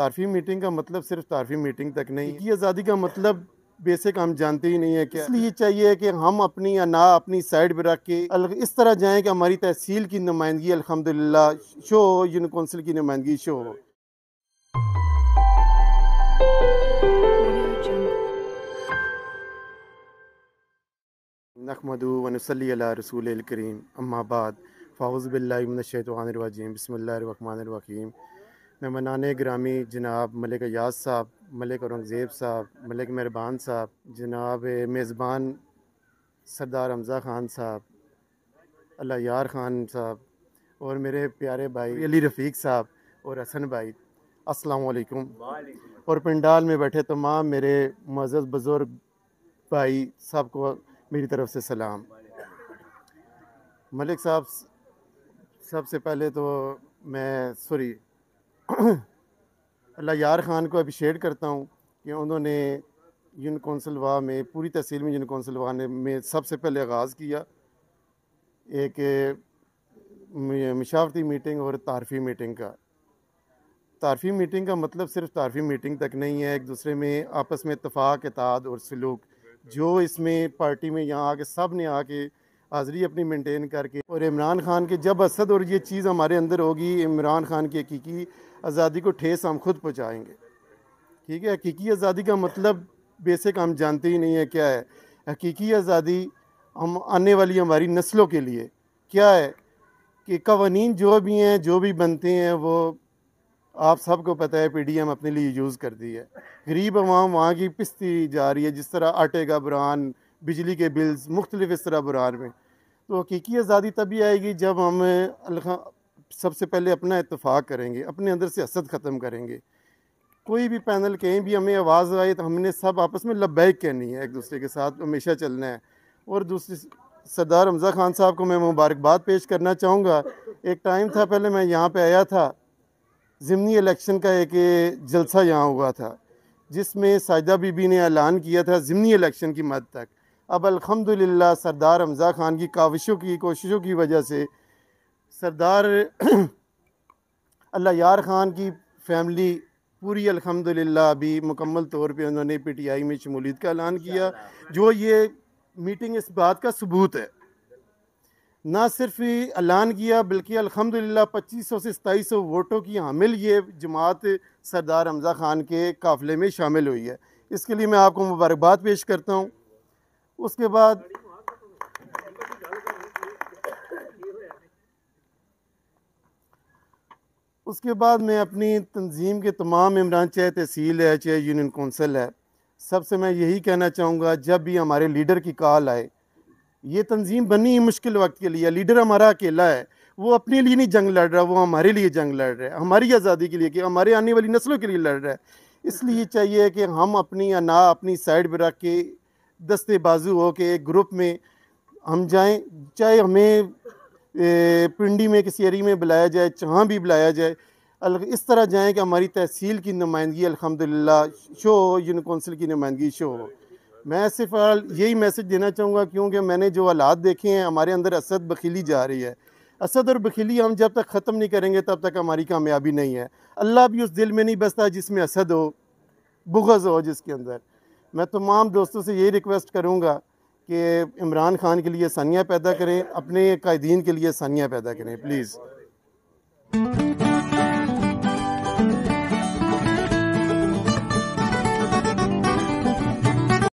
तारफ़ी meeting का मतलब सिर्फ तारफ़ी मीटिंग तक नहीं, ये आज़ादी का मतलब बेसिक हम जानते ही नहीं है क्या। इसलिए चाहिए कि हम अपनी अना अपनी साइड पे रख के इस तरह जाएं कि हमारी तहसील की नुमाइंदगी अल्हम्दुलिल्लाह शो हो, यूनियन कौंसिल की नुमाइंदगी शो हो। नहमदु व नसल्ली अला रसूलिल करीम अम्मा बाद फ़ाउज़ु बिल्लाहि मिनश शैतानिर रजीम बिस्मिल्लाहिर रहमानिर रहीम। मेहमानान गिरामी जनाब मलिक अयाज़ साहब, मलिक औरंगज़ेब साहब, मलिक मेहरबान साहब, जनाब मेज़बान सरदार हमज़ा ख़ान साहब, अल्लाह यार ख़ान साहब और मेरे प्यारे भाई अली रफ़ीक साहब और हसन भाई, अस्सलामु अलैकुम। और पंडाल में बैठे तमाम मेरे मुअज़्ज़ज़ बुज़ुर्ग भाई सबको मेरी तरफ से सलाम। मलिक साहब, सबसे पहले तो मैं अल्लाह यार ख़ान को अप्रिशिएट करता हूँ कि उन्होंने यूनियन कौंसिल वाह में पूरी तहसील में यूनियन कौंसिल वाह ने में सबसे पहले आगाज़ किया एक मशावरती मीटिंग और तारफ़ी मीटिंग का। तारफ़ी मीटिंग का मतलब सिर्फ तारफ़ी मीटिंग तक नहीं है, एक दूसरे में आपस में इत्तेफाक, इत्तेहाद और सलूक, जो इसमें पार्टी में यहाँ आके सब ने आके हाज़िरी अपनी मेंटेन करके, और इमरान ख़ान के जब असद और ये चीज़ हमारे अंदर होगी, इमरान ख़ान की हकीकी आज़ादी को ठेस हम खुद पहुँचाएँगे। ठीक है, हकीकी आज़ादी का मतलब बेसिक हम जानते ही नहीं है क्या है। हकीकी आज़ादी हम आने वाली हमारी नस्लों के लिए क्या है कि कवानीन जो भी हैं, जो भी बनते हैं, वो आप सबको पता है पीडीएम अपने लिए यूज़ कर दी है। गरीब अवाम वहाँ की पिसती जा रही है, जिस तरह आटे का बुरान, बिजली के बिल्स, मुख्तलिफ इस तरह बुरान में। तो हकीकी आज़ादी तभी आएगी जब हम सबसे पहले अपना इत्तेफाक करेंगे, अपने अंदर से हसद ख़त्म करेंगे। कोई भी पैनल कहीं भी हमें आवाज़ आए तो हमने सब आपस में लब्बैक कहनी है, एक दूसरे के साथ हमेशा चलना है। और दूसरी, सरदार हमज़ा ख़ान साहब को मैं मुबारकबाद पेश करना चाहूँगा। एक टाइम था पहले मैं यहाँ पे आया था, ज़िमनी इलेक्शन का एक जलसा यहाँ हुआ था जिसमें साजिदा बीबी ने ऐलान किया था ज़िमनी इलेक्शन की मद तक। अब अल्हम्दुलिल्लाह सरदार हमज़ा ख़ान की काविशों की कोशिशों की वजह से सरदार अल्लाह यार ख़ान की फैमिली पूरी अल्हम्दुलिल्लाह अभी मुकम्मल तौर पे उन्होंने पीटीआई में शमूलियत का ऐलान किया, जो ये मीटिंग इस बात का सबूत है। ना सिर्फ ऐलान किया बल्कि अल्हम्दुलिल्लाह 2500 से 2700 वोटों की हामिल ये जमात सरदार हमज़ा ख़ान के काफ़िले में शामिल हुई है। इसके लिए मैं आपको मुबारकबाद पेश करता हूँ। उसके बाद मैं अपनी तंजीम के तमाम मेंबरान, चाहे तहसील है चाहे यूनियन कौंसिल है, सबसे मैं यही कहना चाहूँगा, जब भी हमारे लीडर की कॉल आए, ये तंजीम बनी मुश्किल वक्त के लिए, लीडर हमारा अकेला है, वो अपने लिए नहीं जंग लड़ रहा, वो हमारे लिए जंग लड़ रहा है, हमारी आज़ादी के लिए, कि हमारे आने वाली नस्लों के लिए लड़ रहा है। इसलिए चाहिए कि हम अपनी अना अपनी साइड पर रख के दस्ते बाजू हो के एक ग्रुप में हम जाएं, चाहे हमें पिंडी में किसी एरिया में बुलाया जाए, जहाँ भी बुलाया जाए, इस तरह जाएं कि हमारी तहसील की नुमाइंदगी अल्हम्दुलिल्लाह शो हो, यूनियन कौंसिल की नुमाइंदगी शो हो। मैं सिर्फ यही मैसेज देना चाहूँगा, क्योंकि मैंने जो हालात देखे हैं, हमारे अंदर असद बखीली जा रही है। असद और बखीली हम जब तक ख़त्म नहीं करेंगे तब तक हमारी कामयाबी नहीं है। अल्लाह भी उस दिल में नहीं बसता जिसमें असद हो, बुग़्ज़ हो जिसके अंदर। मैं तमाम दोस्तों से यही रिक्वेस्ट करूँगा कि इमरान ख़ान के लिए आसानियाँ पैदा करें, अपने कायदीन के लिए आसानियाँ पैदा करें, प्लीज़।